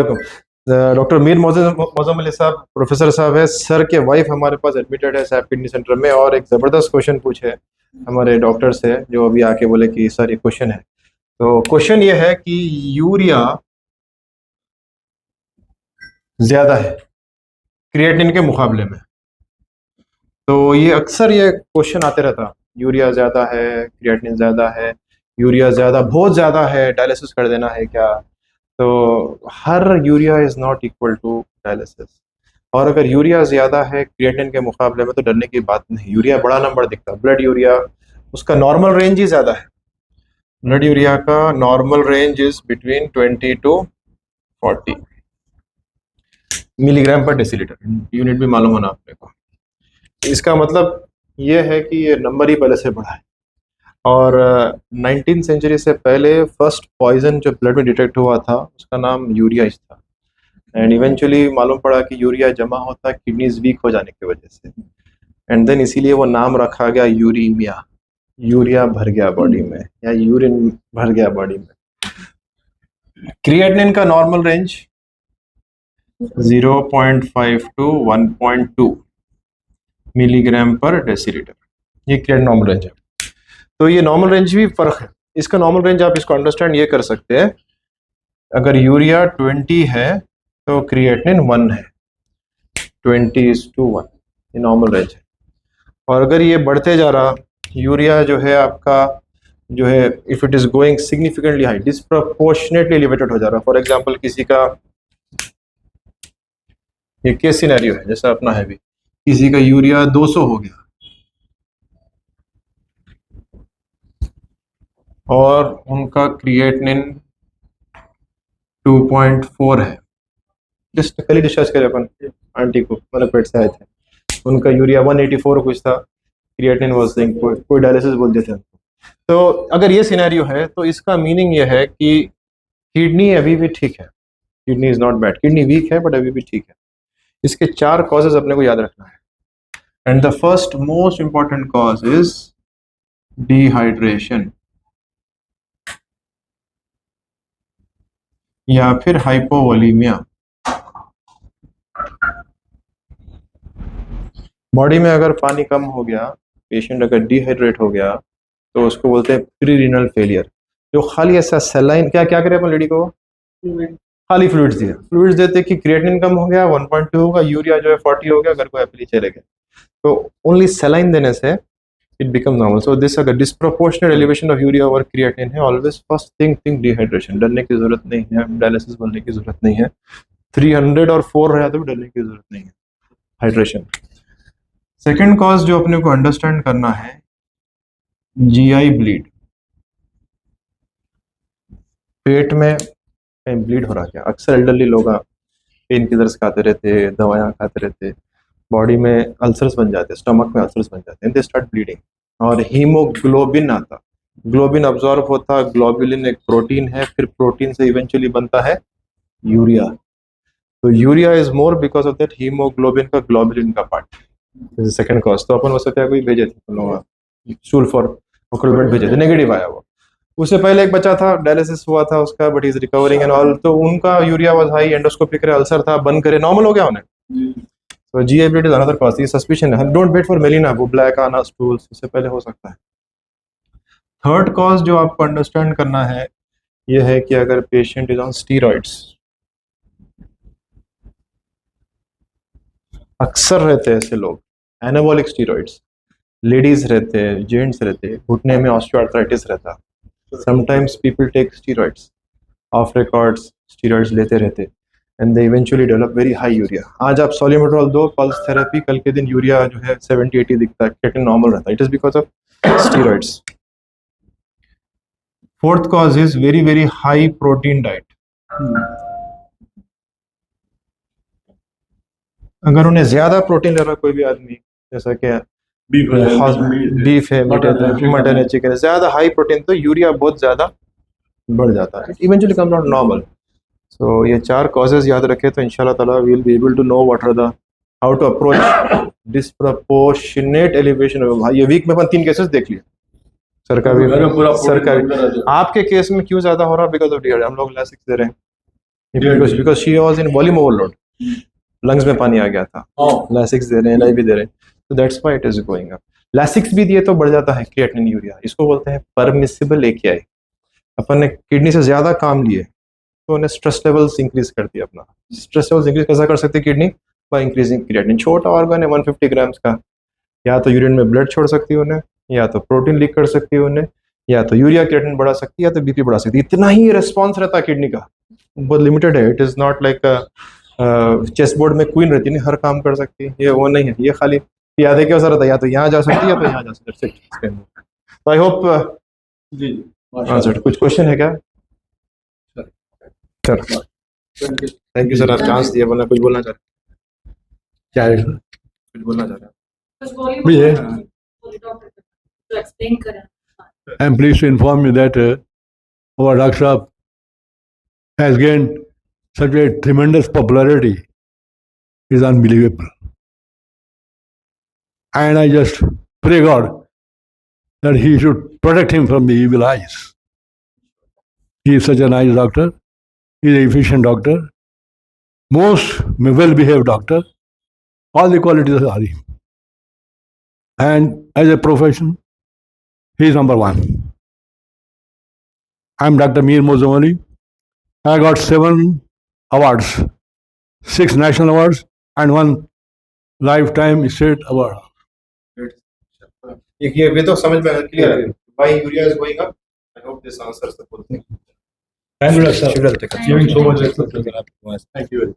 Doctor Mir Maujam Ali साहब professor साहब है, सर के वाइफ हमारे पास एडमिटेड है सैप किडनी सेंटर में, और एक ज़बरदस्त क्वेश्चन पूछे हमारे डॉक्टर से, जो अभी आके बोले कि सर ये क्वेश्चन है। तो क्वेश्चन ये है कि यूरिया ज़्यादा है क्रिएटिनिन के मुकाबले में। तो ये अक्सर ये क्वेश्चन आते रहता, यूरिया ज़्यादा है, क्रिएटिनिन ज़्यादा है, यूरिया ज़्यादा बहुत ज़्यादा है, डायलिसिस कर देना है क्या? तो हर urea is not equal to dialysis, और अगर यूरिया ज़्यादा है क्रिएटिनिन के मुकाबले में तो डरने की बात नहीं। यूरिया बड़ा नंबर दिखता है, ब्लड यूरिया उसका नॉर्मल रेंज ही ज़्यादा है। ब्लड यूरिया का normal range is between 20 to 40 milligram पर डेसीलीटर, यूनिट भी मालूम होना अपने को। इसका मतलब ये है कि ये नंबर ही पहले से बड़ा है। और 19th सेंचुरी से पहले फर्स्ट पॉइजन जो ब्लड में डिटेक्ट हुआ था उसका नाम यूरिया था, एंड इवेंचुअली मालूम पड़ा कि यूरिया जमा होता है किडनीज वीक हो जाने की वजह से, एंड देन इसीलिए वो नाम रखा गया यूरीमिया, यूरिया भर गया बॉडी में या यूरिन भर गया बॉडी में। क्रिएटिनिन का नॉर्मल रेंज 0.5 to 1.2 मिलीग्राम पर डेसीलीटर, ये क्रिएटिनिन नॉर्मल रेंज है। तो ये नॉर्मल रेंज भी फर्क है। इसका नॉर्मल रेंज आप इसको अंडरस्टैंड ये कर सकते हैं, अगर यूरिया 20 है तो क्रिएटिनिन 1 है, 20:1, ये नॉर्मल रेंज है। और अगर ये बढ़ते जा रहा, यूरिया जो है आपका जो है if it is going significantly high, disproportionately elevated हो जा रहा, फॉर एग्जांपल किसी का ये केस सिनेरियो है जैसा अपना है भी, किसी का यूरिया 200 हो गया और उनका क्रिएटिनिन 2.4 है, जस्ट कल ही डिस्कस करे अपन आंटी को, मतलब पेट से आए थे, उनका यूरिया 184 कुछ था, क्रिएटिनिन वाज कोई डायलिसिस बोल देते हैं। तो अगर ये सिनेरियो है तो इसका मीनिंग ये है कि किडनी अभी भी ठीक है, kidney is not bad, kidney weak है बट अभी भी ठीक है। इसके 4 कॉजेज अपने को याद रखना है, and the first most important cause is dehydration या फिर हाइपोवोलीमिया। बॉडी में अगर पानी कम हो गया, पेशेंट अगर डिहाइड्रेट हो गया तो उसको बोलते हैं प्रीरिनल फेलियर। जो खाली ऐसा सेलाइन क्या क्या करे अपन लेडी को, खाली फ्लूइड्स दिया, फ्लूइड्स देते कि क्रिएटिनिन कम हो गया 1.2 होगा, यूरिया जो है 40 हो गया, घर को हैप्पीली चले गए। तो ओनली सेलाइन देने से it become normal. So this अगर disproportionate elevation of urea over creatinine है, ऑलवेज फर्स्ट थिंक डिहाइड्रेशन, डरने की जरूरत नहीं है, डायलिसिस बोलने की जरूरत नहीं है, 300 और 4 रहा तो भी डरने की जरूरत नहीं है, हाइड्रेशन। सेकेंड कॉज जो अपने को अंडरस्टैंड करना है, जीआई ब्लीड, पेट में कहीं ब्लीड हो रहा क्या। अक्सर एल्डरली लोग पेन किलर्स खाते रहते, दवाइयाँ खाते रहते, बॉडी में अल्सर्स बन जाते, स्टमक में अल्सर्स बन जाते हैं, दे स्टार्ट ब्लीडिंग, और हीमोग्लोबिन आता, ग्लोबिन अब्जॉर्ब होता, ग्लोबुलिन एक प्रोटीन है, फिर प्रोटीन से इवेंचुअली बनता है यूरिया। तो urea is more because of that haemoglobin का ग्लोबुलिन का पार्ट, सेकंड कॉज। तो अपन वैसे क्या कोई भेजे थे स्टूल फॉर ऑक्लूमेंट भेजे थे, नेगेटिव आया वो। उससे पहले एक बच्चा था, डायलिसिस हुआ था उसका, but is recovering and all, तो उनका यूरिया वाज हाई, एंडोस्कोपी करे, अल्सर था, बंद करे, नॉर्मल हो गया उन्हें। तो GI bleed is another cause, ये सस्पिशन है, डोंट वेट फॉर मेलिना, वो ब्लैक आना स्टूल्स, उससे पहले हो सकता है। थर्ड कॉज जो आपको अंडरस्टैंड करना है ये है कि अगर पेशेंट इज ऑन स्टीरॉइड्स, अक्सर रहते हैं ऐसे लोग, एनाबॉलिक स्टीरॉइड्स, लेडीज रहते हैं, जेंट्स रहते हैं, घुटने में ऑस्टियोआर्थराइटिस रहता, sometimes people take steroids off records, steroids लेते रहते, and they eventually develop very high urea. आज आप सॉल्यूमेट्रोल दो, पल्स थेरेपी, कल के दिन यूरिया जो है 70-80 दिखता है, क्रिएटिनिन नॉर्मल रहता है, it is because of steroids. Fourth cause is very very high protein diet. अगर उन्हें ज्यादा प्रोटीन ले रहा कोई भी आदमी, जैसा कि बीफ है, मटन है, चिकन है, ज्यादा हाई प्रोटीन, तो यूरिया बहुत ज्यादा बढ़ जाता है, इवेंचुअली कम नॉट नॉर्मल। सो ये 4 कॉजेज याद रखे तो इंशाल्लाह ताला we will be able to know what are the how to approach disproportionate elevation. ये वीक में अपन 3 केसेस देख लिए, सरकारी आपके केस में क्यों ज्यादा हो रहा, बिकॉज ऑफ डिहाइड्रेशन, हम लोग लासिक्स दे रहे हैं, because she was in volume overload, lungs में पानी आ गया था, लैसिक्स दे रहे हैं, एनआईवी दे रहे हैं, तो that's why it is going up. Lasix भी दिए तो बढ़ जाता है क्रिएटिनिन यूरिया, इसको बोलते हैं परमिसिबल एकेआई. अपन ने किडनी से ज्यादा काम लिए तो उन्हें स्ट्रेस लेवल्स इंक्रीज कर दिया. अपना स्ट्रेस लेवल्स इंक्रीज कैसा कर सकती है किडनी? By increasing creatinine. छोटा ऑर्गन है 150 ग्राम्स का, या तो यूरिन में ब्लड छोड़ सकती है उन्हें, या तो प्रोटीन लीक कर सकती है उन्हें, या तो यूरिया क्रिएटिनिन बढ़ा सकती है, या तो बीपी बढ़ा सकती है. इतना ही रिस्पॉन्स रहता है किडनी का, बहुत लिमिटेड है. It is not like chess board में क्वीन रहती है, हर काम कर सकती है, ये वो नहीं है. ये खाली याद है क्या रहता है, या तो यहाँ जा सकती है या तो यहाँ जा सकती है. तो आई होप जी हाँ सर, कुछ क्वेश्चन है क्या सर? थैंक यू सर, आप चांस दिए, बोला कुछ बोलना चाह रहे? क्या है कुछ बोलना चाह रहे? भी है. तो एक्सप्लेन करें. I am pleased to inform you that our Dr. Saab has gained such a tremendous popularity. It is unbelievable. And I just pray God that He should protect him from the evil eyes. He is such a nice doctor. He is an efficient doctor. Most well-behaved doctor. All the qualities are him. And as a profession, he is number one. I am Dr. Mir Mozamali. I got 7 awards, 6 national awards and 1 lifetime state award. ये तो समझ में clear है. Why urea is going up? I hope this answers the whole thing. Thank you, Dr. Saab. She will take it. Giving so much respect. Thank you.